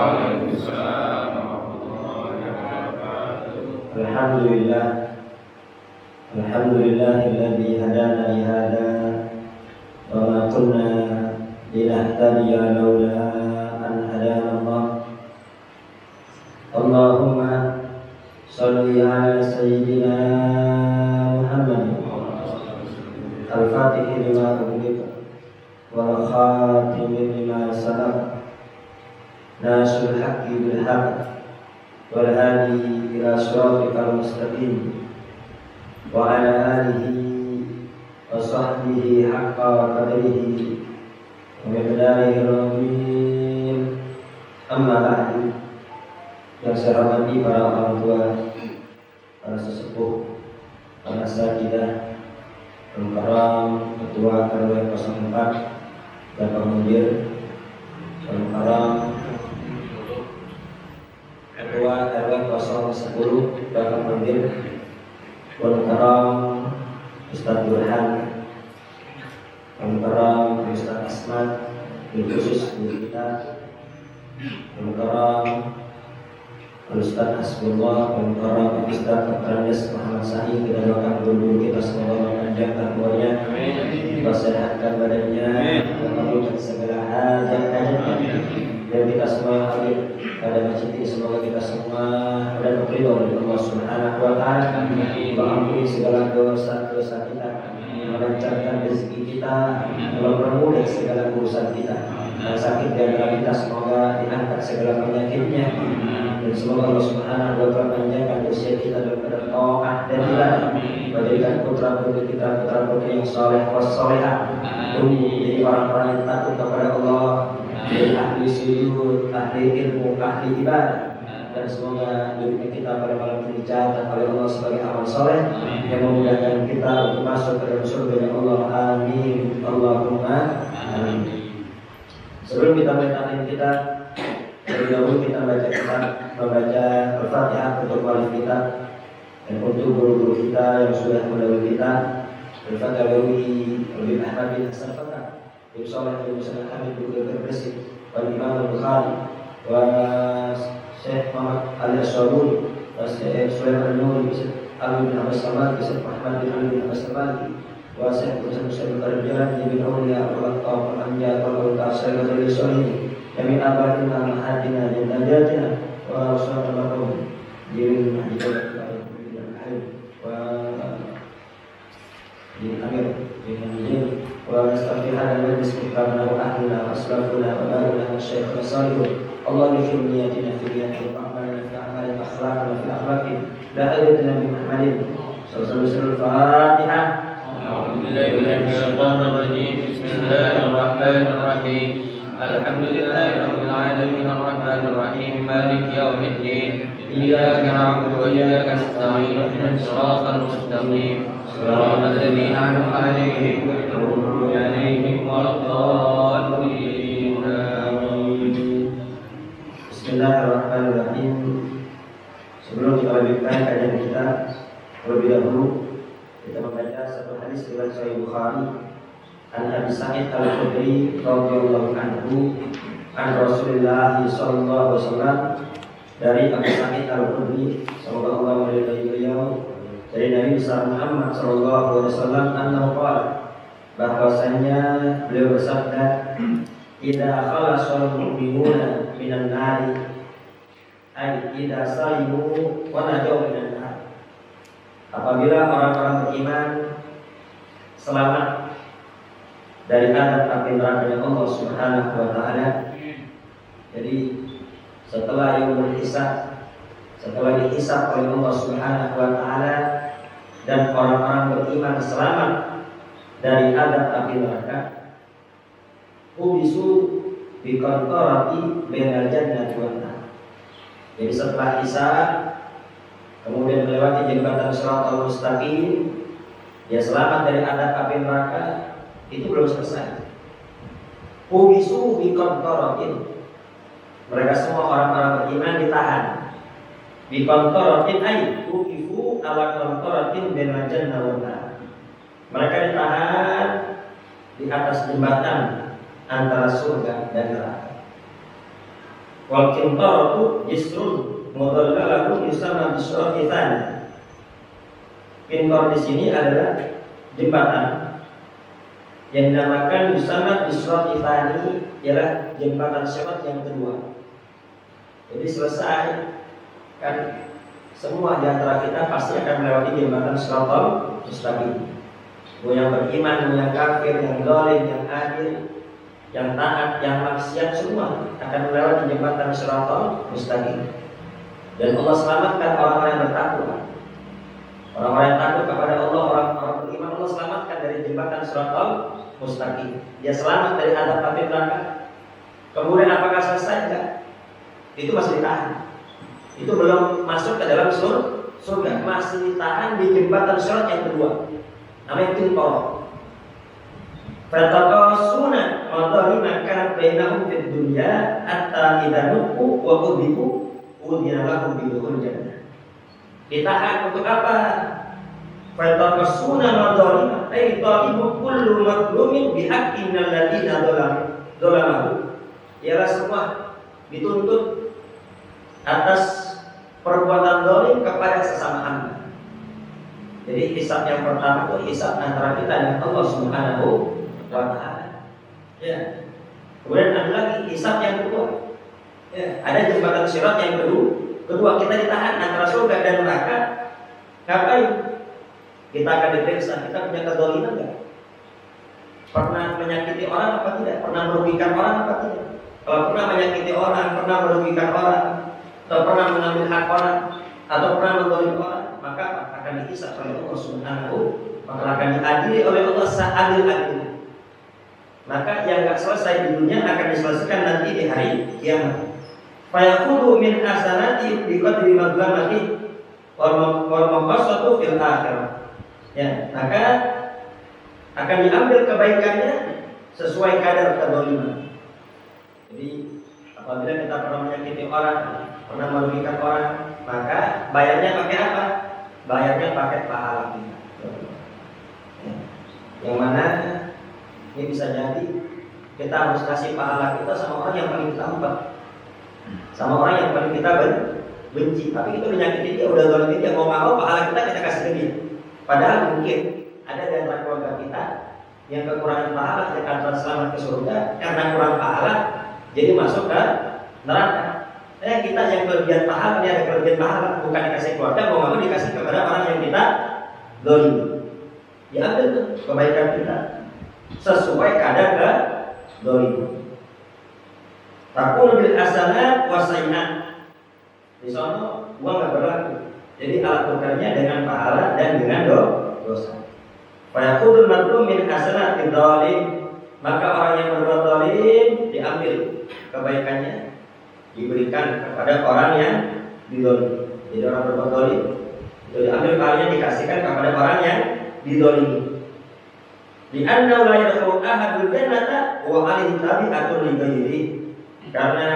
Waalaikumsalam warahmatullahi wabarakatuh. Alhamdulillah. Alhamdulillahilladzi hadana li hada wa ma kunna linahtadiya laula an hadana Allah. Allahumma shalli ala sayyidina Muhammad al-Fatih lima ughliqa wal khatim lima sabaq nasul haqqi bil haqq wal hadi ila siratikal mustaqim wa ala alihi wa sahbihi haqqa qadrihi wa miqdarihi al-azim. Amma ba'du. Yang saya hormati para orang tua, para sesepuh, para sajidah, Al-Karam Ketua RW 04 dan Pemudir, Al-Karam Ketua RW 010 dan Pemudir, Al-Karam Ustaz Burhan, Al-Karam Ustaz Asmat, khusus guru kita, Al-Karam Ustaz Hasbullah, Al-Karam Ustaz Dr. Muhammad Sahih. Kita doakan guru kita semoga memanjangkan umurnya, dipersehatkan badannya, mengabulkan segala hajat-hajatnya, dan kita semua hadir pada masjid ini semoga kita semua dan ridho dari Allah Subhanahu wa taala, mengampuni segala dosa-dosa kita, melancarkan rezeki kita, mempermudah segala urusan kita. Yang sakit di antara kita semoga diangkat segala penyakitnya, dan semoga Allah Subhanahu wa taala panjangkan usia kita dalam keadaan taat dan ibadah, menjadikan putra-putri kita putra-putri yang saleh was-salihah, menjadi orang-orang yang takut kepada Allah, menjadi ahli sujud, ahli ilmu, ahli ibadah. Dan semoga hidupnya kita pada malam ini dicatat oleh Allah sebagai amal soleh yang memudahkan kita untuk masuk ke dalam surga Allah. Amin. Allahumma amin. Sebelum kita mulai taklim kita, terlebih dahulu kita membaca Al-Fatihah untuk wali kita dan untuk guru-guru kita yang sudah mendahului kita. Al-Fatihah dari Habib Ahmad bin Hasan Fatah, Ibnu Saleh bin Muhammad Hamid bin Bersih, Wal Imam Al-Bukhari, wa Syekh Muhammad Ali As-Sabuni, wa Syekh Sulaiman An-Nuri, Ali bin Abbas Samad, Syekh Muhammad bin Ali bin Abbas Samad, wa Syekh Muhammad Al-Jalan bin Auliya Al-Qaf Al-Anjad Al-Tasir Al-Salihin, Yamin Abadina Al-Hadina dan Najatina wa Rasulullah Al-Mahmud Jirin Mahdidah wa Jirin Amir Jirin wa Nastafihan al-Majlis Kitabna wa Ahlina wa Aslafuna wa Baruna wa Syekh Al-Salihun. Allah yufir niyatina fi niyatina wa amalina fi amalina wa akhlaqina fi akhlaqina la ayatina bi Muhammadin sallallahu alaihi Fatihah. A'udzubillahi minasyaitonir rajim. Bismillahirrahmanirrahim. Alhamdulillahirabbil alamin arrahmanir rahim maliki yaumiddin. Iyyaka na'budu wa iyyaka nasta'in ihdinas siratal mustaqim siratal ladzina an'amta 'alaihim ghairil maghdubi 'alaihim waladdallin. Bismillahirrahmanirrahim. Sebelum kita lanjutkan kajian kita, terlebih dahulu kita membaca satu hadis riwayat Sahih Bukhari an Abi Sa'id Al-Khudri radhiyallahu anhu an Rasulullah sallallahu alaihi wasallam, dari Abu Sa'id Al-Khudri semoga Allah meridai beliau, dari Nabi besar Muhammad sallallahu alaihi wasallam annahu qala, bahwasanya beliau bersabda, idza khalasal mu'minuna minan nari ay idza salimu wa najaw minan nar. Apabila orang-orang beriman selamat dari adab api neraka Allah Subhanahu wa taala. Jadi setelah yaumul hisab, setelah dihisab oleh Allah Subhanahu wa taala dan orang-orang beriman selamat dari adab api neraka, ubisu bi qantarati bainal jannati wan nar. Jadi setelah hisab kemudian melewati jembatan Shiratal Mustaqim, dia selamat dari adab api neraka, itu belum selesai. Ubisu bi qantaratin, mereka semua orang-orang beriman ditahan. Bi qantaratin ay uqifu ala qantaratin bainal jannati wan nar. Mereka ditahan di atas jembatan antara surga dan neraka. Wal qintaratu jisrun mudhallalahu yusamma bisyarati tsani. Qintar di sini adalah jembatan yang dinamakan yusamma bisyarati tsani, ialah jembatan syarat yang kedua. Jadi selesai kan semua di antara kita pasti akan melewati jembatan Shiratal Mustaqim. Mau yang beriman, mau yang kafir, yang zalim, yang adil, yang taat, yang maksiat, semua akan melewati jembatan Shiratal Mustaqim. Dan Allah selamatkan orang-orang yang bertakwa. Orang-orang yang takut kepada Allah, orang-orang beriman, Allah selamatkan dari jembatan Shiratal Mustaqim. Dia selamat dari azab api neraka. Kemudian apakah selesai? Enggak. Itu masih ditahan. Itu belum masuk ke dalam surga, masih ditahan di jembatan syarat yang kedua, namanya qintar. Fataqasuna wadari makan bainahum fid dunya hatta idza nuqu wa udibu udina lahum bidukhul jannah. Ditahan untuk apa? Fataqasuna wadari ay talibu kullu madlumin bihaqqin alladziina dzalamu. Ialah semua dituntut atas perbuatan zalim kepada sesama hamba. Jadi hisab yang pertama itu hisab antara kita dengan Allah Subhanahu wa taala. Ya. Kemudian ada lagi hisab yang kedua. Ya, ada jembatan sirat yang kedua kita ditahan antara surga dan neraka. Ngapain? Kita akan diperiksa, kita punya kezaliman enggak? Pernah menyakiti orang apa tidak? Pernah merugikan orang apa tidak? Kalau pernah menyakiti orang, pernah merugikan orang, atau pernah mengambil hak orang, atau pernah menggolimi orang, maka akan dihisab oleh Allah Subhanahu, maka akan diadili oleh Allah seadil-adilnya. Maka yang enggak selesai di dunia akan diselesaikan nanti di hari kiamat. Fayakhudhu min hasanati biqadri madlamati wal maqsatu fil akhirah. Ya, maka akan diambil kebaikannya sesuai kadar kezaliman. Jadi apabila kita pernah menyakiti orang, pernah merugikan orang, maka bayarnya pakai apa? Bayarnya pakai pahala kita. Yang mana ini bisa jadi kita harus kasih pahala kita sama orang yang paling kita empat, sama orang yang paling kita benci. Tapi itu menyakiti dia, udah zalim dia, mau pahala kita kasih ke dia. Padahal mungkin ada di antara keluarga kita yang kekurangan pahala, yang akan selamat ke surga karena kurang pahala, jadi masuk ke neraka. Kita yang kelebihan pahala, ini ada kelebihan pahala, bukan dikasih keluarga, mau dikasih kepada orang yang kita zalim. Diambil tuh kebaikan kita sesuai kadar ke zalim. Takun bil hasanat wa sayyi'at. Di sana uang enggak berlaku. Jadi alat tukarnya dengan pahala dan dengan dosa. Fa yaqudul madlum min hasanati zalim. Maka orang yang berbuat zalim diambil kebaikannya, diberikan kepada orang yang dizalimi. Jadi orang berbuat zalim itu diambil pahalanya dikasihkan kepada orang yang dizalimi. Di anna la yadkhulu ahadul jannata wa alaihi tabi'atun li ghairihi. Karena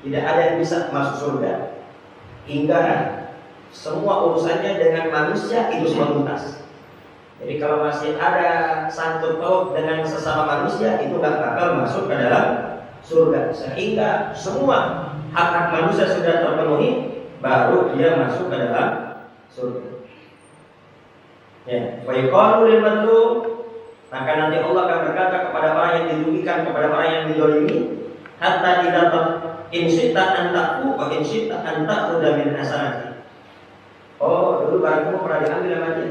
tidak ada yang bisa masuk surga hingga semua urusannya dengan manusia itu semua tuntas. Jadi kalau masih ada sangkut paut dengan sesama manusia itu nggak bakal masuk ke dalam surga. Sehingga semua hak-hak manusia sudah terpenuhi, baru dia masuk ke dalam surga. Ya, wa yaqulu lil madlum, maka nanti Allah akan berkata kepada orang yang dirugikan, kepada orang yang dizalimi, hatta idza insita antaku wa insita antaku min hasanati. Oh, dulu barang kamu pernah diambil sama dia.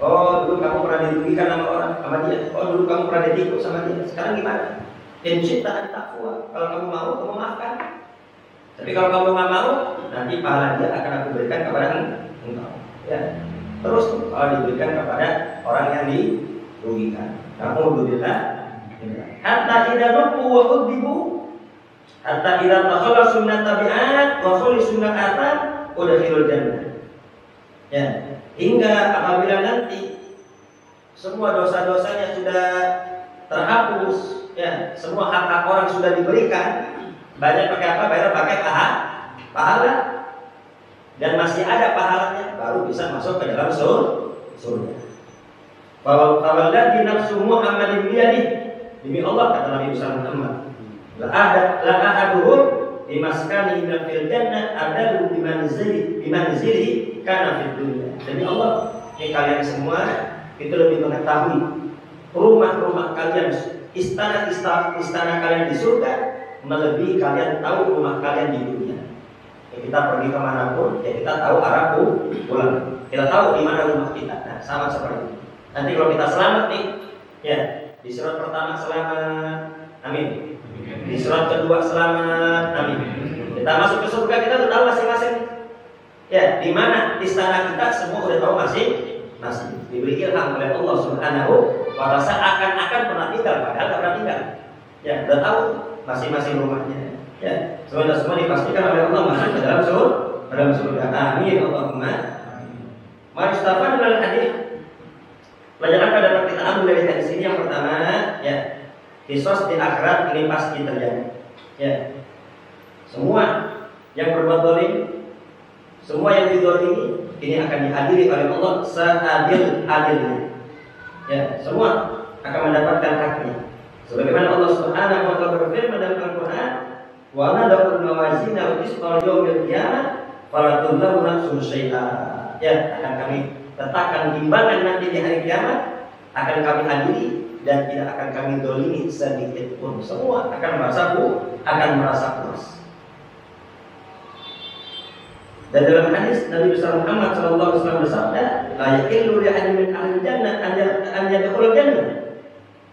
Oh, dulu kamu pernah dirugikan sama dia. Oh, dulu kamu pernah ditipu sama dia. Sekarang gimana? Insita antaku. Kalau kamu mau, kamu maafkan. Tapi kalau kamu nggak mau, nanti pahala dia akan aku berikan kepada engkau. Ya. Terus kalau diberikan kepada orang yang dirugikan. Kamu alhamdulillah. Hatta idza nuqu wa udibu, hatta idza takhala sunnat tabi'at wa khuli sunnat atat udkhilul jannah. Ya, hingga apabila nanti semua dosa-dosanya sudah terhapus, ya, semua hak-hak orang sudah diberikan, banyak pakai apa? Bayar pakai pahala, dan masih ada pahalanya, baru bisa masuk ke dalam surga. Fawalladzi nafsu Muhammadin biyadihi, demi Allah kata Nabi Muhammad, la ahaduhum bimaskani fil jannah adalu bimanzili kana fid dunya. Jadi Allah, ini kalian semua itu lebih mengetahui rumah-rumah kalian, istana kalian di surga melebihi kalian tahu rumah kalian di dunia. Ya, kita pergi kemanapun, ya kita tahu arah pulang. Kita tahu di mana rumah kita. Nah, sama seperti itu. Nanti kalau kita selamat nih, ya di surat pertama selamat, amin. Di surat kedua selamat, amin. Kita masuk ke surga kita udah tahu masing-masing. Ya, di mana istana kita semua udah tahu masing-masing. Diberi ilham oleh Allah Subhanahu wa Ta'ala akan pernah tinggal, padahal tak pernah tinggal. Ya, udah tahu masing-masing rumahnya. Ya, semua dipastikan oleh Allah masuk ke dalam surga. Amin Allahumma. Mari kita dalam hadis. Pelajaran apa dapat kita ambil dari hadis ini? Yang pertama, ya, kisos di akhirat ini pasti terjadi. Ya, semua yang berbuat dolim, semua yang didolimi ini akan dihadiri oleh Allah seadil-adilnya. Ya, semua akan mendapatkan haknya. Sebagaimana Allah Subhanahu wa Ta'ala berfirman dalam Al-Qur'an, "Wa nad'u al-mawazina qistal yaumil qiyamah fala tudlamu nafsun syai'a." Ya, akan kami letakkan timbangan nanti di hari kiamat, akan kami hadiri dan tidak akan kami dolimi sedikit pun. Semua akan merasa puas. Dan dalam hadis Nabi besar Muhammad SAW bersabda, "La yahillu li ahadin min ahli jannah an yadkhula jannah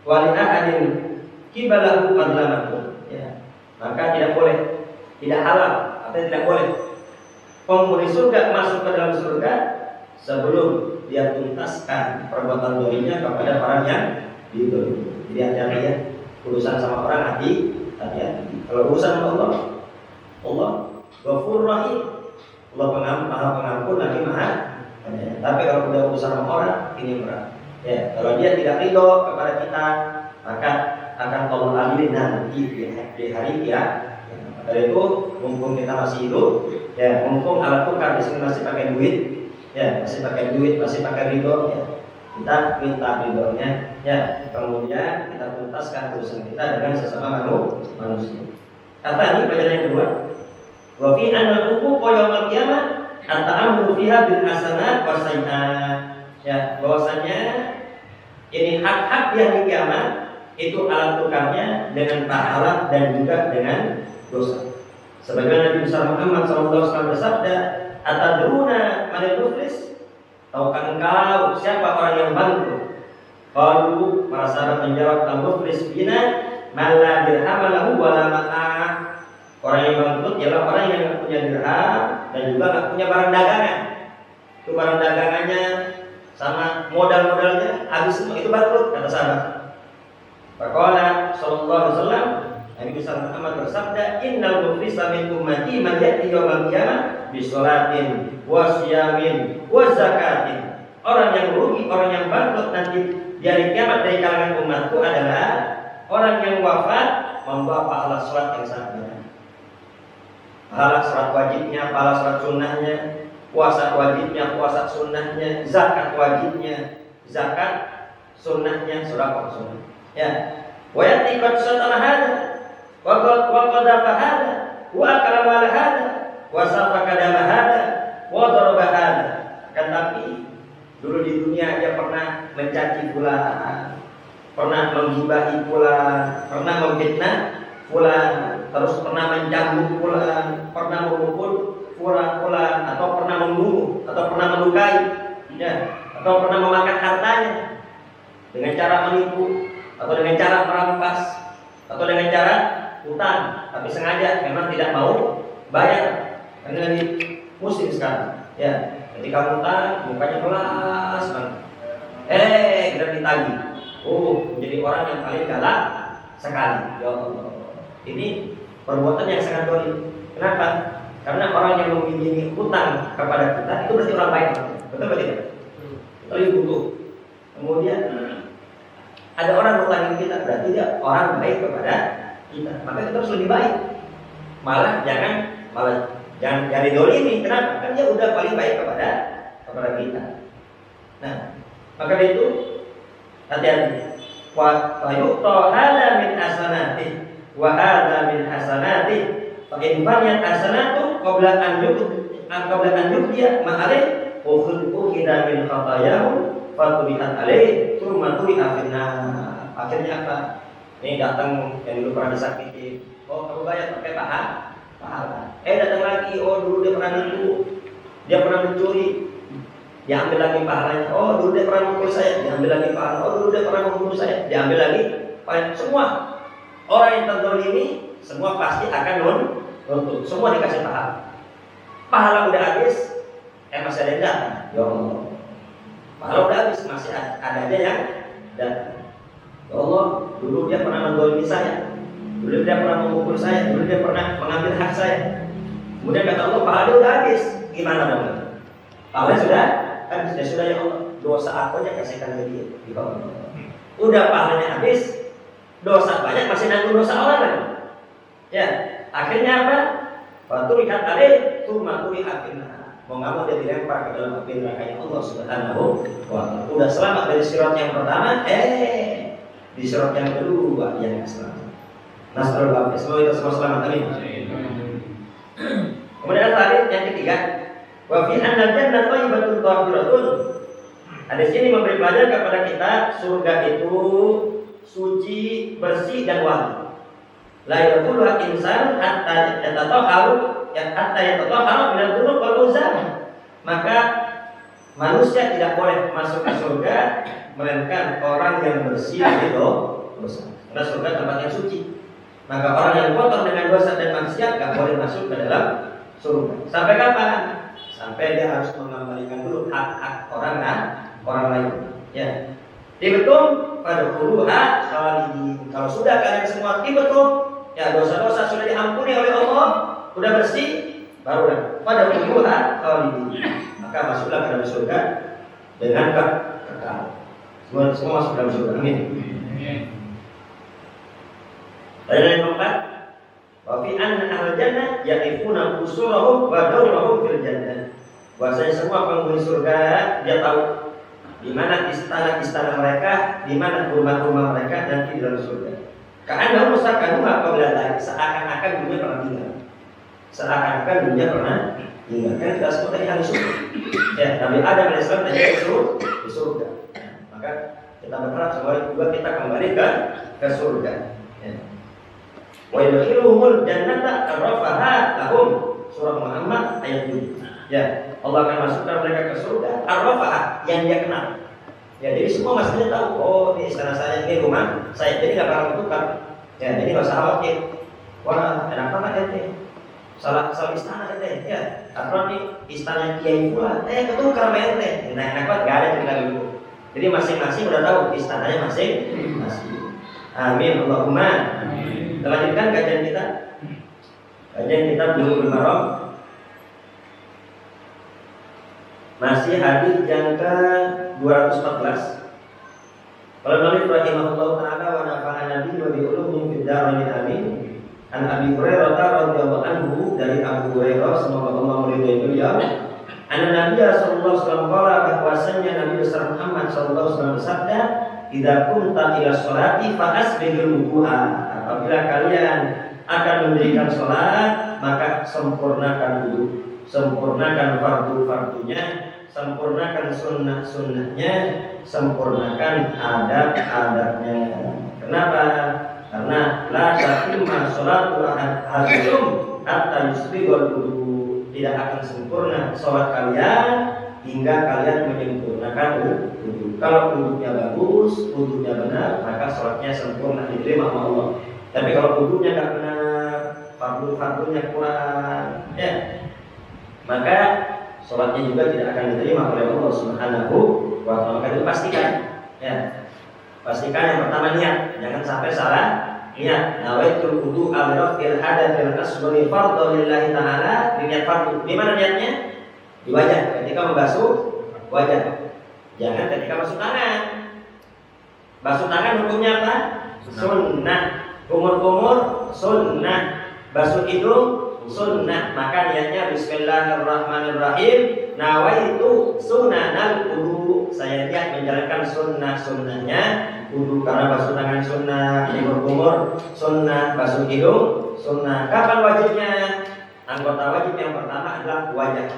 wa li ahadin qibalahu adlamatu." Ya. Maka tidak boleh, tidak halal atau tidak boleh penghuni surga masuk ke dalam surga sebelum dia tuntaskan perbuatan dolimnya kepada orang yang didolimi. Jadi hati-hati ya, urusan sama orang hati-hati. Kalau urusan sama Allah Ghafurur Rahim. Allah Maha Pengampun lagi Maha. Tapi kalau udah urusan sama orang ini berat. Ya, kalau dia tidak ridho kepada kita, maka akan Allah adili nanti di hari kiamat. Dari itu mumpung kita masih hidup, ya mumpung alat tukar di sini masih pakai duit, ya masih pakai duit, masih pakai ridho, ya kita minta ridhonya, ya kemudian kita tuntaskan urusan kita dengan sesama manusia. Kata ini pelajaran yang kedua. Wa fi anal huquq yaumil qiyamah at-ta'ammulu fiha bil hasanat was sayyi'at. Ya, bahwasanya ini hak-hak yang di kiamat itu alat tukarnya dengan pahala dan juga dengan dosa. Sebagaimana Nabi besar Muhammad SAW bersabda, "Atadruna manil muflis?" Tahukah engkau siapa orang yang bangkrut? Qalu, para sahabat menjawab, "Al-muflis bina man la dirham lahu wa la mata'ah." Orang yang bangkrut ialah orang yang tidak punya dirham dan juga tidak punya barang dagangan. Itu barang dagangannya sama modal-modalnya habis semua, itu bangkrut, kata sahabat. Faqala sallallahu alaihi wasallam, Nabi besar Muhammad bersabda, "Innal muflisa min ummati man ya'ti yawmal qiyamah bi sholatin wa siyamin wa zakatin." Orang yang rugi, orang yang bangkrut nanti di hari kiamat dari kalangan umatku adalah orang yang wafat membawa pahala salat yang sangat banyak. Pahala salat wajibnya, pahala salat sunnahnya, puasa wajibnya, puasa sunnahnya, zakat wajibnya, zakat sunnahnya, sedekah sunnah. Ya, wa yati qad satara hada wa qadafa hada wa akala mal hada wa safaka dama hada wa daraba hada. Kan tapi dulu di dunia dia pernah mencaci fulan, pernah menggibahi fulan, pernah memfitnah fulan, terus pernah mencambuk fulan, pernah memukul fulan, atau pernah membunuh, atau pernah melukai, ya, atau pernah memakan hartanya dengan cara menipu, atau dengan cara merampas, atau dengan cara utang, tapi sengaja memang tidak mau bayar. Karena di musim sekarang, ya, ketika utang mukanya kelas banget, kita ditagih. Menjadi orang yang paling galak sekali. Ya Allah. Ini perbuatan yang sangat dolim. Kenapa? Karena orang yang meminjami hutang kepada kita itu berarti orang baik. Betul betul tidak? Itu butuh. Kemudian ada orang hutangin kita, berarti dia orang baik kepada kita. Maka kita harus lebih baik. Jangan didolimi. Kenapa? Kan dia udah paling baik kepada kita. Nah, maka dari itu hati-hati. Wa yuqta hada min hasanati wa hadza min hasanati Pakai banyak hasanatu qabla an yubdiya ma'alih ukhulku kita min khatayahu fatubihat alaih thumma tubiha finnar. Akhirnya apa? Ini datang yang dulu pernah disakiti, oh kamu bayar pakai pahala. Datang lagi, oh dulu dia pernah nipu, dia pernah mencuri, diambil lagi pahalanya. Oh dulu dia pernah memukul saya, diambil lagi pahala. Oh dulu dia pernah membunuh saya, diambil lagi pahala. Semua orang yang terzalimi semua pasti akan nuntut, semua dikasih pahala. Pahala udah habis, masih ada yang datang. Ya Allah, pahala udah habis, masih ada aja yang datang. Ya Allah, dulu dia pernah menzalimi saya, dulu dia pernah memukul saya, dulu dia pernah mengambil hak saya. Kemudian kata Allah, pahala udah habis, gimana dong? Pahala sudah habis, ya sudah ya Allah, dosa aku aja kasihkan ke dia. Udah pahalanya habis, dosa banyak masih nanggung dosa orang lagi. Ya, akhirnya apa? Waktu lihat tadi, cuma turi akhirnya mau nggak mau dia dilempar ke dalam api nerakanya Allah Subhanahu wa Ta'ala. Udah selamat dari sirat yang pertama, di sirat yang kedua yang selamat. Nasrullah, semoga kita semua selamat, amin. Kemudian tadi yang ketiga, wa fi annal jannata thayyibatun tahiratun. Hadis ini memberi pelajaran kepada kita surga itu suci, bersih dan wangi. La yaqulu insan hatta yatatahharu minal dzunub wal auzar. Maka manusia tidak boleh masuk ke surga melainkan orang yang bersih dari dosa. Karena surga tempat yang suci. Maka orang yang kotor dengan dosa dan maksiat tidak boleh masuk ke dalam surga. Sampai kapan? Sampai dia harus mengembalikan dulu hak-hak orang lain. Ya. Tibetum pada khuluha khalidin. Kalau sudah kalian semua tibetum, ya dosa-dosa sudah diampuni oleh Allah, sudah bersih, baru pada khuluha khalidin. Maka masuklah ke dalam surga dengan kekal. Semua masuk dalam surga. Amin. Dan yang keempat, wa fi anna ahlal jannah yaqifuna usurahum wa dawrahum fil jannah. Bahwasanya semua penghuni surga dia tahu di mana istana-istana mereka, di mana rumah-rumah mereka nanti di dalam surga. Karena musakanu apabila seakan-akan dunia pernah tinggal. Seakan-akan dunia pernah tinggal. Kan kita semua tadi ahli surga. Ya, Nabi Adam alaihissalam tadi di surga. Maka kita berharap semoga juga kita kembali ke surga. Ya. Wa yadkhiluhumul jannata arrafaha lahum. Surah Muhammad ayat 7. Ya, Allah akan masukkan mereka ke surga arrafaha yang dia kenal. Ya, jadi semua maksudnya tahu, oh ini istana saya, ini rumah saya, jadi nggak bakal bertukar. Ya, jadi nggak usah khawatir. Wah, enak banget ya, salah istana ya, ya. Atau nih istana Kiai pula, ketukar sama ente. Nah, enak banget, nggak ada cerita gitu. Jadi masing-masing udah tahu istananya masing-masing. Amin, Allahumma. Kita lanjutkan kajian kita. Kajian kita Bulughul Maram. Masih hadis yang ke 214. Qala Nabi rahimahullahu taala wa nafa'ana bihi wa bi ulumin fid dharain amin. An Abi Hurairah radhiyallahu anhu, dari Abu Hurairah semoga Allah meridhai beliau. Anna Nabi sallallahu alaihi wasallam qala, bahwasanya Nabi besar Muhammad sallallahu alaihi wasallam bersabda, "Idza kunta ila sholati fa asbighul wudu'a." Apabila kalian akan mendirikan salat, maka sempurnakan wudu, sempurnakan fardu-fardunya, sempurnakan sunnah-sunnahnya, sempurnakan adab-adabnya. Kenapa? Karena la tatimma sholatu ahadikum hatta yusbighul wudu. Tidak akan sempurna sholat kalian hingga kalian menyempurnakan wudu. Kalau wudunya bagus, wudunya benar, maka sholatnya sempurna, diterima oleh Allah. Tapi kalau wudunya nggak benar, fardu-fardunya kurang, ya, maka sholatnya juga tidak akan diterima oleh Allah Subhanahu wa Ta'ala. Maka itu pastikan, ya, pastikan yang pertama niat, jangan sampai salah niat. Nawaitul wudu al-rafil hadatsil asghari fardhu lillahi ta'ala. Niat fardu. Di mana niatnya? Di wajah, ketika membasuh wajah. Jangan ketika basuh tangan. Basuh tangan hukumnya apa? Sunnah. Kumur-kumur sunnah. Basuh hidung sunnah. Maka niatnya bismillahirrahmanirrahim. Nawaitu sunnanal wudu. Saya niat menjalankan sunnah-sunnahnya wudu. Karena basuh tangan sunnah, kumur-kumur sunnah, basuh hidung sunnah. Kapan wajibnya? Anggota wajib yang pertama adalah wajah.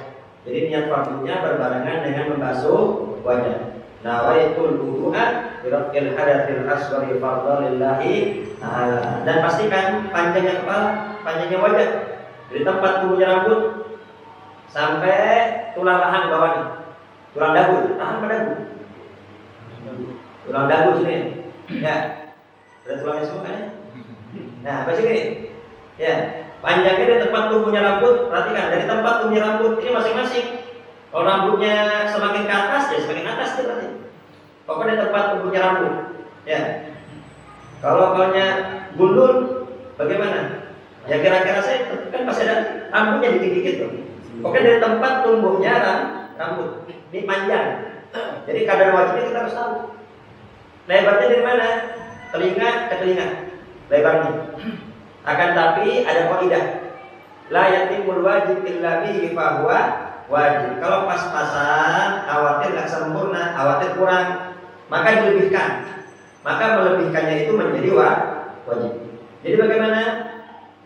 Jadi niat fardunya berbarengan dengan membasuh wajah. Nawaitul wudu'a birafil hadatsil asghari fardhan lillahi ta'ala. Dan pastikan panjangnya kepala, panjangnya wajah dari tempat tumbuhnya rambut sampai tulang rahang bawahnya. Tulang dagu, rahang pada dagu. Tulang dagu sini. Ya. Ada tulangnya semua kan? Nah, apa sih ini? Ya, panjangnya dari tempat tumbuhnya rambut, perhatikan dari tempat tumbuhnya rambut ini masing-masing. Kalau rambutnya semakin ke atas, ya semakin atas itu berarti. Pokoknya tempat tumbuhnya rambut. Ya. Kalau kalnya gundul, bagaimana? Ya kira-kira saya kan pasti ada rambutnya dikit-dikit tuh. Pokoknya dari tempat tumbuhnya rambut. Ini panjang. Jadi kadar wajibnya kita harus tahu. Lebarnya dari mana? Telinga ke telinga. Lebarnya. Akan tapi ada kaidah. La yatimul wajib illa bihi fa huwa wajib. Kalau pas-pasan, khawatir nggak sempurna, khawatir kurang, maka dilebihkan. Maka melebihkannya itu menjadi wajib. Jadi bagaimana?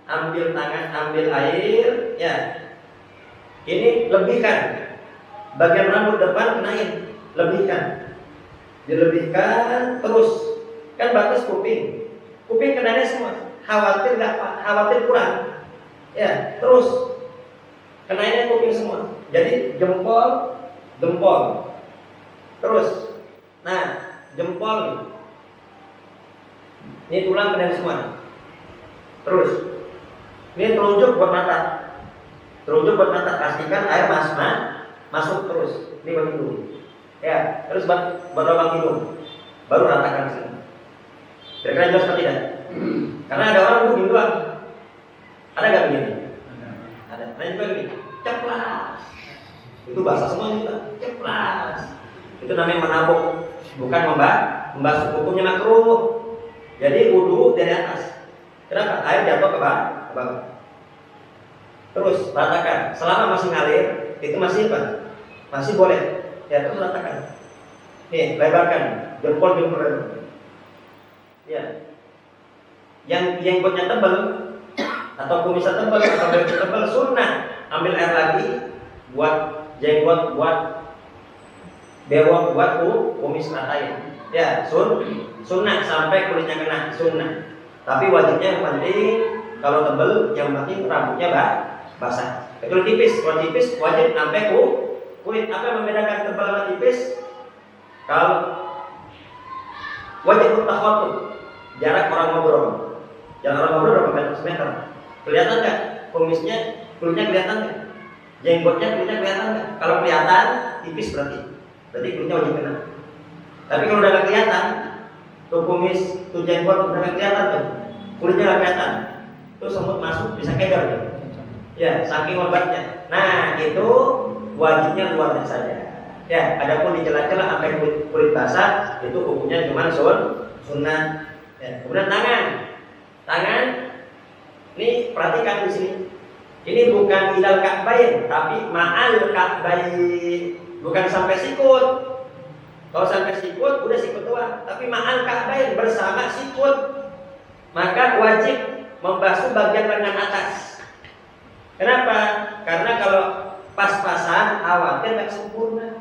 Ambil tangan, ambil air, ya. Ini lebihkan. Bagian rambut depan kenain, lebihkan. Dilebihkan terus. Kan batas kuping. Kuping kenanya semua. Khawatir nggak? Khawatir kurang. Ya, terus kenainnya kuping semua. Jadi jempol, jempol. Terus. Nah, jempol nih. Ini tulang kenain semua. Terus. Ini telunjuk buat mata. Telunjuk buat mata. Pastikan air masuk terus. Ini buat hidung. Ya, terus buat lubang hidung. Baru ratakan sini. Kira-kira jelas atau tidak? Karena ada orang begini doang. Ada nggak begini? Ada. Nah juga begini. Ceplas. Itu bahasa semua kita. Ceplas. Itu namanya menabuk, bukan membasuh. Hukumnya makruh. Jadi wudu dari atas. Kenapa? Air jatuh ke bawah. Terus ratakan. Selama masih ngalir, itu masih apa? Masih boleh. Ya terus ratakan. Nih, lebarkan. Jempol. Ya. Yang jenggotnya tebal atau kumisnya tebal atau baju tebal sunnah. Ambil air lagi buat jenggot, buat bewok, buat kumis ratain. Ya, sunnah sampai kulitnya kena sunnah. Tapi wajibnya yang penting kalau tebal yang penting rambutnya basah. Kalau tipis wajib sampai kulit. Apa yang membedakan tebal sama tipis? Kalau wajib takhawut, jarak orang ngobrol. Jarak orang ngobrol berapa meter? Kelihatan nggak? Kumisnya, kulitnya kelihatan nggak? Jenggotnya, kulitnya kelihatan nggak? Kalau kelihatan, tipis berarti kulitnya wajib kena. Tapi kalau udah nggak kelihatan, tuh kumis, tuh jenggot udah nggak kelihatan tuh, kulitnya nggak kelihatan, tuh semut masuk bisa kedar tuh. Ya, saking lebatnya. Nah, itu wajibnya luar saja. Ya, adapun di celah-celah sampai kulit basah itu hukumnya cuma sunnah. Ya, kemudian tangan, ini perhatikan di sini. Ini bukan ilal ka'bain, tapi ma'al ka'bain, bukan sampai sikut. Kalau sampai sikut, udah sikut doang. Tapi ma'al ka'bain bersama sikut, maka wajib membasuh bagian lengan atas. Kenapa? Karena kalau pas-pasan, khawatir tak sempurna.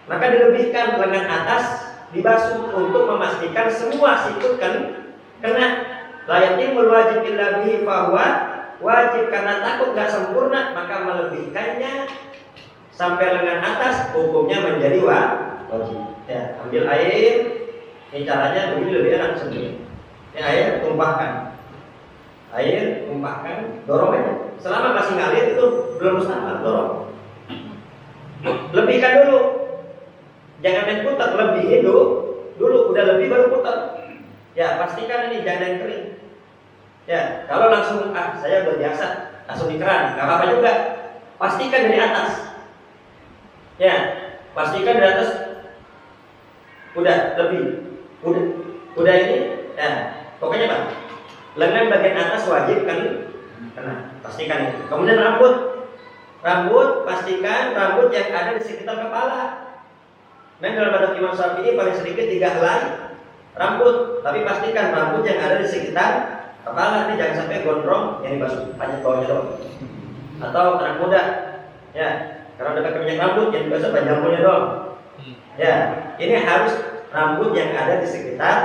Maka dilebihkan lengan atas dibasuh untuk memastikan semua sikut kan kena. Layaknya wajib illa bihi fahuwa wajib, karena takut gak sempurna maka melebihkannya sampai lengan atas hukumnya menjadi wajib. Ya, ambil air. Ini caranya begini lebih enak sendiri. Ya, air tumpahkan, dorong aja. Selama masih ngalir itu belum mustahil, dorong. Lebihkan dulu. Jangan main putar, lebihin dulu, udah lebih baru putar. Ya, pastikan ini jangan yang kering. Ya, kalau langsung saya udah biasa, langsung di keran, nggak apa-apa juga. Pastikan dari atas. Ya, pastikan dari atas. Udah lebih, udah ini. Ya, pokoknya Pak, lengan bagian atas wajib kan kena. Pastikan itu. Kemudian rambut, pastikan rambut yang ada di sekitar kepala. Memang dalam madhab Imam Syafi'i paling sedikit 3 helai rambut, tapi pastikan rambut yang ada di sekitar kepala ini jangan sampai gondrong yang dibasuh, hanya bawahnya doang. atau anak muda, ya, kalau udah pakai minyak rambut jadi biasa pakai jamurnya doang. Ya, ini harus rambut yang ada di sekitar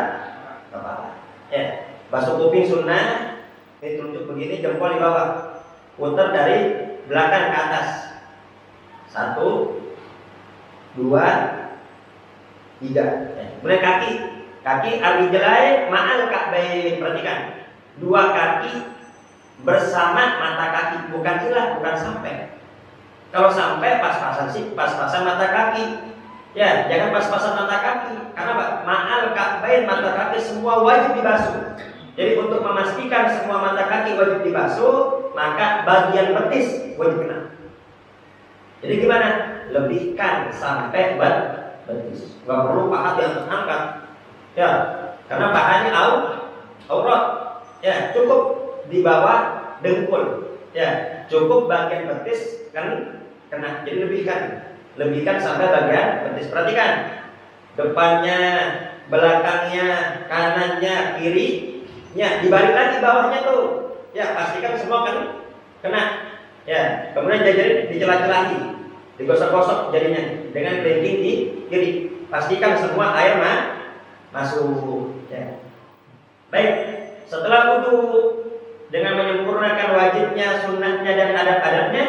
kepala. Ya, basuh kuping sunnah, ini tunjuk begini, jempol di bawah, putar dari belakang ke atas. 1, 2, 3. Ya. Kemudian kaki al-rijlai ma'al ka'bain, perhatikan. 2 kaki bersama mata kaki, bukan hilang, bukan sampai. Kalau sampai pas-pasan sih, pas-pasan mata kaki. Ya, jangan pas-pasan mata kaki. Karena apa? Ma'al ka'bain, mata kaki semua wajib dibasuh. Jadi untuk memastikan semua mata kaki wajib dibasuh, maka bagian betis wajib kena. Jadi gimana? Lebihkan sampai betis. Gak perlu paha yang terangkat. Ya, karena pahanya aurat. Ya, cukup di bawah dengkul. Ya, cukup bagian betis kan kena. Jadi lebihkan sampai bagian betis. Perhatikan, depannya, belakangnya, kanannya, kirinya, dibalik lagi bawahnya tuh. Ya, pastikan semua kan kena. Ya, kemudian jajarin dicelah-celahi, digosok-gosok jadinya dengan kelingking di kiri. Pastikan semua air masuk. Ya. Baik, setelah wudu dengan menyempurnakan wajibnya, sunnahnya dan adab-adabnya,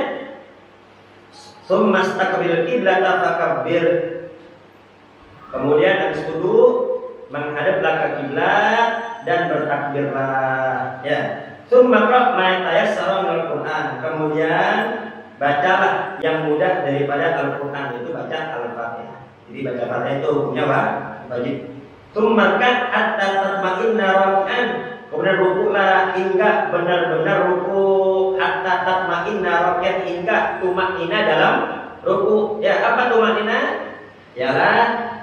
summa staqbil qiblata fakabbir. Kemudian habis wudu menghadaplah ke kiblat dan bertakbirlah. Ya. Summa qra' ma tayassara minal Qur'an. Kemudian bacalah yang mudah daripada Al-Qur'an, itu baca Al-Fatihah. Jadi baca Fatihah itu punya wajib. Summa kan hatta tatma'inna rak'an. Kemudian rukuklah hingga benar-benar ruku, hatta tatma'inna rak'an, hingga tumaknina dalam ruku. Ya, apa tumaknina? Yalah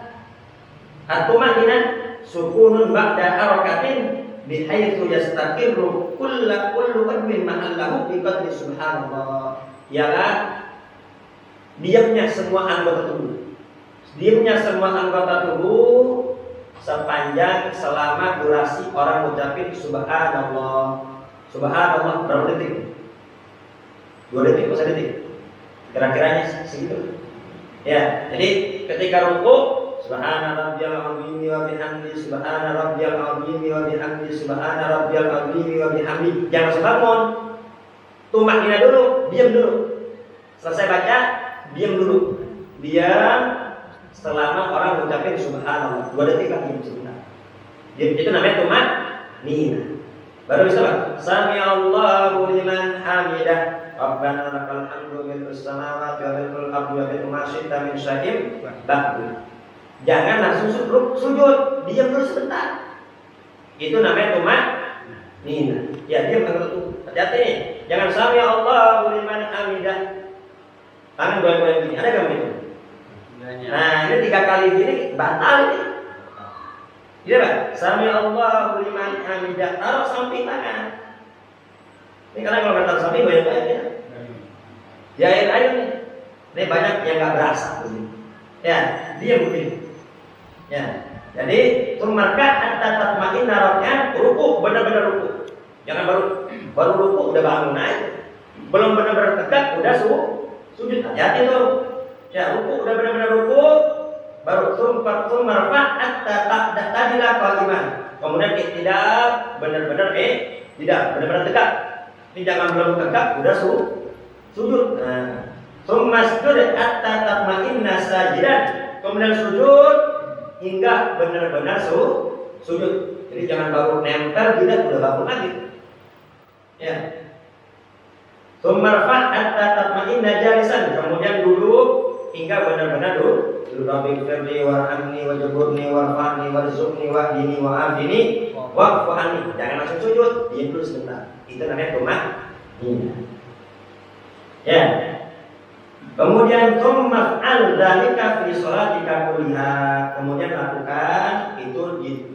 at-tumaknina sukunun ba'da harakatin bihaitsu yastaqirru kullu qadmin mahallahu bi qadri subhanallah. Ialah diamnya semua anggota tubuh. Diamnya semua anggota tubuh sepanjang selama durasi orang mengucapkan subhanallah. Subhanallah berapa detik? 2 detik, 1 detik. Kira-kiranya segitu. Ya, jadi ketika ruku subhana rabbiyal azim wa bihamdi, subhana rabbiyal azim wa bihamdi, subhana rabbiyal azim wa bihamdi. Jangan sebangun. Tumaknina dulu, diam dulu. Selesai baca, diam dulu. Diam selama orang mengucapkan subhanallah. 2 detik lagi sebentar. Itu namanya tumaknina. Baru bisa Pak. Sami Allahu liman hamidah. Rabbana lakal hamdu mil'us samawati wa mil'ul ardi wa mil'u ma syi'ta min syai'in ba'du. Jangan langsung sujud, diam dulu sebentar. Itu namanya tumaknina. Ya, diam dulu. Hati-hati nih. Jangan sami Allahu liman hamidah. Tangan goyang-goyang gini. Ada enggak begitu? Nah, ini 3 kali gini batal nih. Iya, Pak. Sami Allahu liman hamidah. Taruh samping tangan. Ini karena kalau kata samping goyang-goyang ya. Ya, air nih. Ini banyak yang enggak berasa begini. Ya, diam begini. Ya, jadi tumarka hatta tatma'inna rak'an, ruku, benar-benar ruku. Jangan baru ruku udah bangun aja. Belum benar-benar tegak udah sujud. Hati-hati tuh. Ya, ruku udah benar-benar ruku, baru tumarfa hatta tadilah qa'iman. Kemudian tidak benar-benar tidak benar-benar tegak. Ini jangan belum tegak udah sujud. Nah, sumasjud hatta tatma'inna sajidan. Kemudian sujud hingga benar-benar sujud. Jadi jangan baru nempel tidak udah bangun lagi. Ya. Sumarfa hatta tatma'inna jalisan. Kemudian duduk hingga benar-benar duduk. Rabbi firli warhamni wajburni warfa'ni warzuqni wahdini wa'afini wa'fu'ani. Jangan langsung sujud, diam dulu sebentar. Itu namanya tumaknina. Ya. Kemudian tsumma dzalika fi sholatika kulliha. Kemudian lakukan itu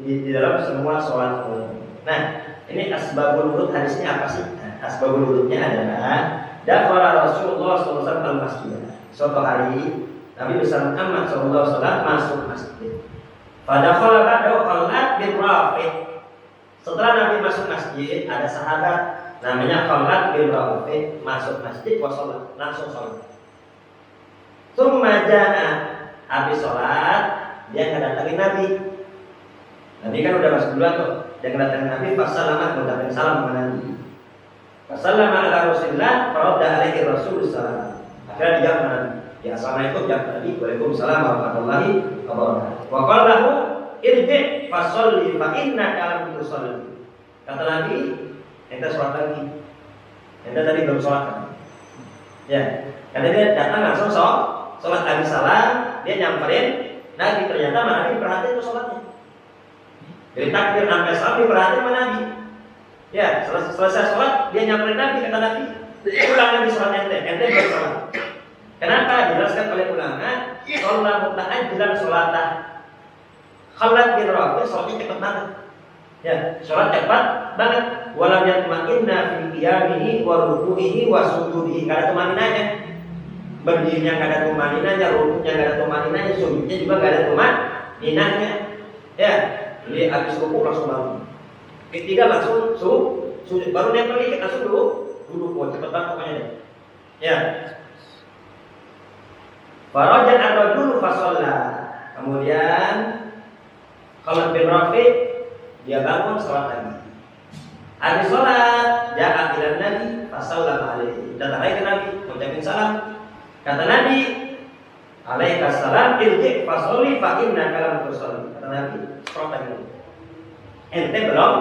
di dalam semua sholatmu. Nah, ini asbabul wurud hadisnya apa sih? Asbabul wurudnya adalah dakhala Rasulullah sallallahu alaihi wasallam masjid. Suatu hari Nabi besar Muhammad sallallahu alaihi wasallam masuk masjid. Fadakhala ba'da qalat bin Rafi'. Setelah Nabi masuk masjid, ada sahabat namanya Khalad bin Rafi, masuk masjid sholat, langsung sholat. Summaja'a, habis sholat dia ngedatangin Nabi. Nabi kan udah masuk duluan tuh. Dia ngedatangin Nabi, fasalama, mengucapkan salam kepada Nabi. Fasalama ala Rasulillah, faradda alaihi Rasulullah. Akhirnya dijawab kepada Nabi. Ya, assalamualaikum ya Nabi, waalaikumsalam warahmatullahi wabarakatuh. Wa qala lahu irji' fasolli fa innaka lam tusolli. Kata Nabi, ente sholat lagi. Ente tadi belum sholat kan? Ya, karena dia datang langsung sholat habis salam, dia nyamperin Nabi, ternyata Nabi perhatian itu sholatnya. Dari takbir sampai salam diperhatiin sama Nabi. Ya, selesai sholat dia nyamperin Nabi, kata Nabi, ulang lagi sholat ente belum sholat. Kenapa? Dijelaskan oleh ulama, sholat mutla'an bilang sholatah. Khalad bin Rafi sholatnya cepat banget. Ya, sholat cepat banget. Walam yatma'inna fi qiyamihi wa ruku'ihi wa sujudihi. Enggak ada tumaninanya. Berdirinya enggak ada tumaninanya, rukuknya enggak ada tumaninanya, sujudnya juga enggak ada tumaninanya. Ya, jadi habis rukuk langsung bangun. Ketiga langsung sujud, baru nempel dikit langsung duduk. Wah, cepat banget pokoknya deh. Ya. Farajan ar-rajulu fa shalla. Kemudian Khalad bin Rafi dia bangun sholat lagi. Habis sholat, dia akhiran Nabi, fasallam alaihi. Datang lagi ke Nabi, mengucapkan salam. Kata Nabi, alaikassalam, irji' fasolli fa innaka lam tusolli. Kata Nabi, sholat lagi. Ente belum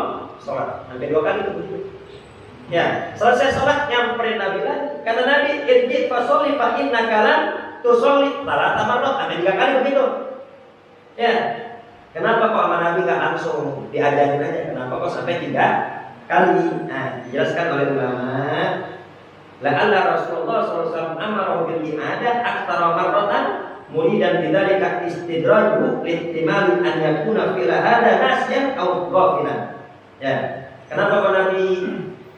sholat. Sampai 2 kali itu begitu. Ya, selesai sholat nyamperin Nabi lagi. Kata Nabi, irji' fasolli fa innaka lam tusolli. Salah tamarot, sampai 3 kali begitu. Ya. Kenapa kok sama Nabi nggak langsung diajarin aja? Kenapa kok sampai 3 kali? Nah, dijelaskan oleh ulama. La'alla Rasulullah SAW amarahu bil i'adah aktsara marratan muridan bidzalika istidraju lihtimali an yakuna fil hada nasyan aw ghafilan. Ya. Kenapa kok Nabi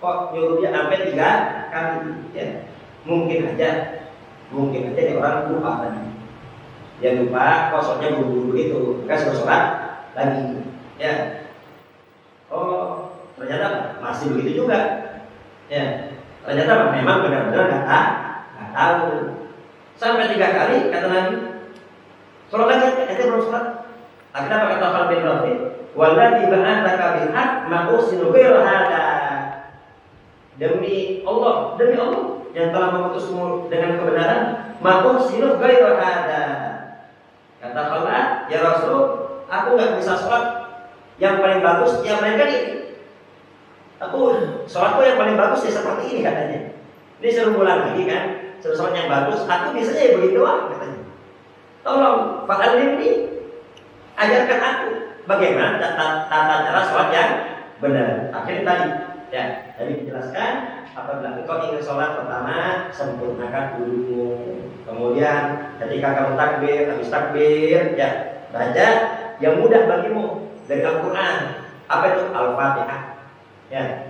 kok nyuruh dia sampai 3 kali? Ya. Mungkin aja dia orang lupa tadi. Dia lupa, kosongnya buru-buru itu, maka suruh sholat lagi. Ya, oh ternyata masih begitu juga. Ya, ternyata memang benar-benar nggak tahu. Sampai 3 kali kata Nabi, sholat lagi, ente belum sholat. Akhirnya apa kata Khalid bin Rafi? Walladzi ba'atsaka bil haqq ma usinu ghayra hada. Demi Allah yang telah mengutusmu dengan kebenaran, ma usinu ghayra hada. Kata Khalad, ya Rasul, aku nggak bisa sholat yang paling bagus, yang lain kan ini. Sholatku yang paling bagus ya seperti ini katanya. Ini suruh ulang lagi kan, suruh sholat yang bagus. Aku biasanya ya begitu katanya. Tolong, fa'alimni, ajarkan aku bagaimana tata cara sholat yang benar. Akhirnya tadi dijelaskan. Apabila engkau ingin sholat, pertama sempurnakan wudumu. Kemudian ketika kamu takbir, habis takbir, ya baca yang mudah bagimu dari Al-Quran. Apa itu? Al-Fatihah. Ya,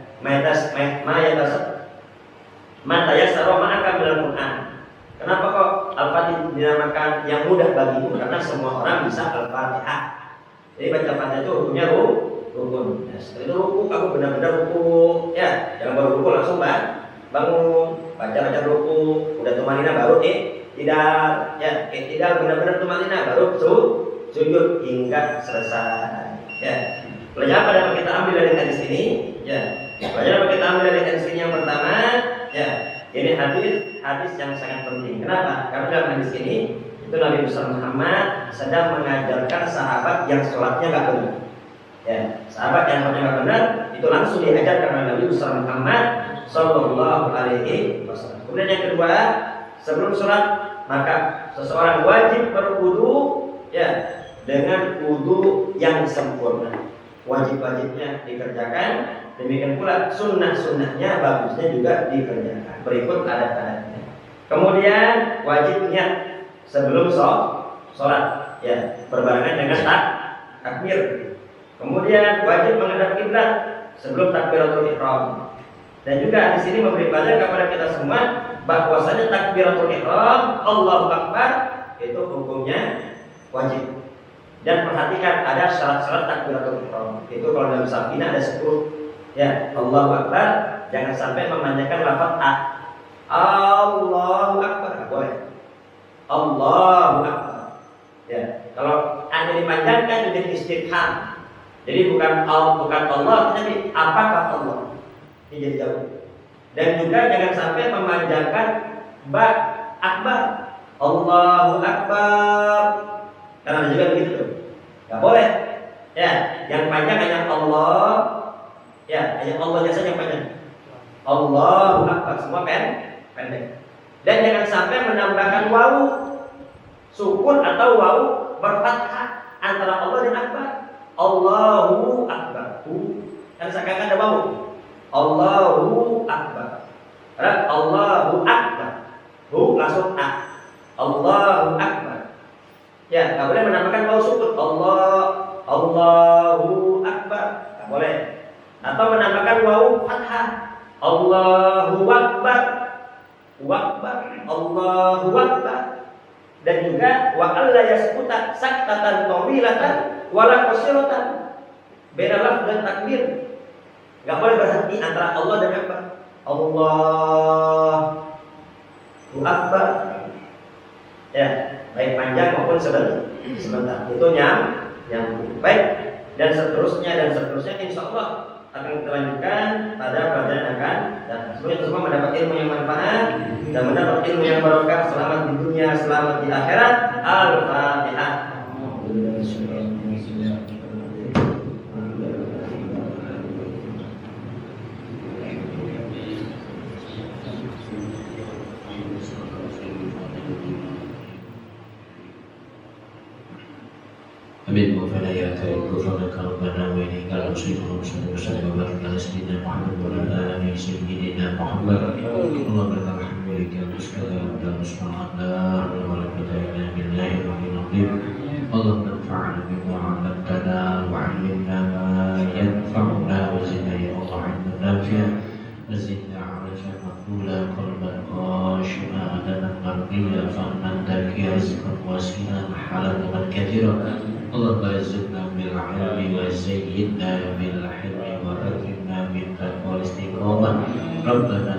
mata yasaro ma'aka bil Quran. Kenapa kok Al-Fatihah dinamakan yang mudah bagimu? Karena semua orang bisa Al-Fatihah. Jadi baca Fatihah itu hukumnya rukun. Ya, setelah itu ruku, aku benar-benar ruku. Ya, jangan baru ruku langsung bangun, baca ruku, udah tumanina baru tidak. Ya, tidak benar-benar tumanina baru sujud hingga selesai. Ya, pelajaran apa yang kita ambil dari hadis ini? Ya, pelajaran apa kita ambil dari hadis ini yang pertama? Ya, ini hadis yang sangat penting. Kenapa? Karena dalam hadis ini itu Nabi besar Muhammad sedang mengajarkan sahabat yang sholatnya nggak benar. Ya, sahabat yang sholatnya nggak benar itu langsung diajarkan oleh Nabi besar Muhammad Sallallahu Alaihi Wasallam. Kemudian yang kedua, sebelum sholat maka seseorang wajib berwudu, ya, dengan wudu yang sempurna. Wajib-wajibnya dikerjakan, demikian pula sunnah-sunnahnya bagusnya juga dikerjakan. Berikut adat-adatnya. Kemudian wajib niat sebelum sholat, ya, berbarengan dengan takbir. Kemudian wajib menghadap kiblat sebelum takbiratul ihram. Dan juga di sini memberi pelajaran kepada kita semua bahwasanya takbiratul ihram, Allahu Akbar, itu hukumnya wajib. Dan perhatikan ada syarat-syarat takbiratul ihram. Itu kalau dalam Safina ada 10. Ya, Allahu Akbar, jangan sampai memanjangkan lafaz a. Allahu Akbar, nggak boleh. Allahu Akbar. Ya, kalau a dipanjangkan jadi istifham. Jadi bukan Allah, tapi apakah Allah? Ini jadi jauh. Dan juga jangan sampai memanjangkan ba akbar. Allahu Akbar. Karena juga begitu. Nggak boleh. Ya, yang panjang hanya Allah. Ya, hanya Allahnya saja yang panjang. Allahu Akbar, semua pendek. Dan jangan sampai menambahkan wawu sukun atau wawu berfathah antara Allah dan Akbar. Allahu Akbar. Kan sekarang ada wawu. Allahu Akbar. Allahu Akbar. Langsung a. Allahu Akbar. Ya, nggak boleh menambahkan wawu sukun. Allahu Akbar. Nggak boleh. Atau menambahkan wawu fathah. Allahu Akbar. Allahu Akbar. Dan juga wa alla yaskuta saktatan tawilatan wala qasiratan. Beda lafaz dan takbir. Enggak boleh berhenti antara Allah dan Akbar. Allahu Akbar. Ya, baik panjang maupun sebentar. Itu yang baik dan seterusnya insya Allah akan kita lanjutkan pada pelajaran akan datang. Semoga kita semua mendapat ilmu yang manfaat dan mendapat ilmu yang barokah. Selamat di dunia, selamat di akhirat. Al-Fatihah. Amin. Wafala ya karim kufranaka rabbana wa ilaikal masir. Sallallahu alaihi wa barik ala sayyidina Muhammad wa ala alihi sayyidina Muhammad. Allahumma lakal hamdu lika wassalam ala rasulillah wa ala alihi billahi wa bihi. Allahumma anfa'na bima 'allamtana wa 'allimna ma yanfa'una wa zidna ya Allah 'ilman nafi'an wa zidna 'arajan maqbula qalban khashi'an adanan mardiya fa'nan dakiya rizqan wasi'an halalan katsiran. اللهم ارزقنا بالعلم وزينا بالحلم واكرمنا بالتقوى والاستقامه ربنا